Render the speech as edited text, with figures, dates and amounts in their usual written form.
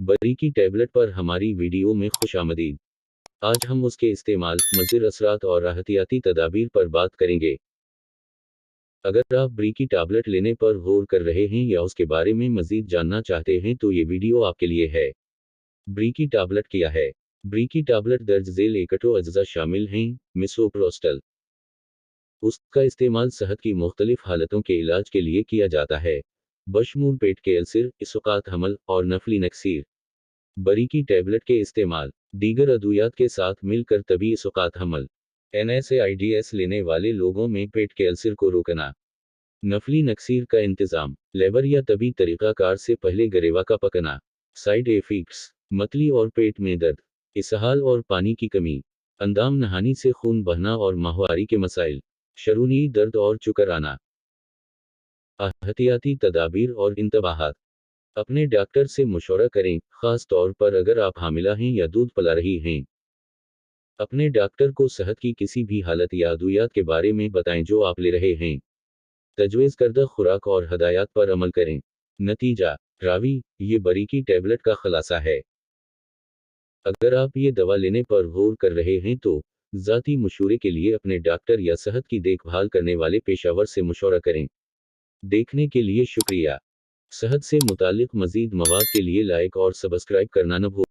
बरीकी tablet पर हमारी video में खुशामदीद। आज हम उसके इस्तेमाल, मुज़िर असरात और एहतियाती तदाबीर पर बात करेंगे। अगर आप बरीकी टैबलेट लेने पर गौर कर रहे हैं या उसके बारे में मज़ीद जानना चाहते हैं तो ये वीडियो आपके लिए है। बरीकी टैबलेट क्या है? बरीकी टैबलेट दर्ज झेल एकटो अज्जा शामिल हैं। मिसोप्रोस्टल। उसका इस्तेमाल सेहत की मुख्तलिफ हालतों के इलाज के लिए किया जाता है, बशमूल पेट के अल्सर, इसकात हमल और नफली नक्सीर। बरीकी टैबलेट के इस्तेमाल दीगर अद्वियात के साथ मिलकर तभी इसकात हमल NSAIDs लेने वाले लोगों में पेट के अल्सर को रोकना। नफली नक्सीर का इंतज़ाम लेबर या तभी तरीक़ाकार से पहले गरेवा का पकना। साइड इफ़ेक्ट्स मतली और पेट में दर्द, इसहाल और पानी की कमी, अंदाम नहानी से खून बहना और माहवारी के मसाइल, शरूनी दर्द और चुकर आना। एहतियाती तदाबीर और इंतबाहात। अपने डॉक्टर से मशवरा करें, ख़ास तौर पर अगर आप हामिला हैं या दूध पिला रही हैं। अपने डॉक्टर को सेहत की किसी भी हालत या अद्वियात के बारे में बताएं जो आप ले रहे हैं। तजवीज़ करदा खुराक और हदायत पर अमल करें। नतीजा रावी, ये बरीकी टैबलेट का खुलासा है। अगर आप ये दवा लेने पर गौर कर रहे हैं तो ज़ाती मशवरे के लिए अपने डॉक्टर या सेहत की देखभाल करने वाले पेशावर से मशवरा करें। देखने के लिए शुक्रिया। सेहत से मुतालिक मज़ीद मवाद के लिए लाइक और सब्सक्राइब करना न भूलें।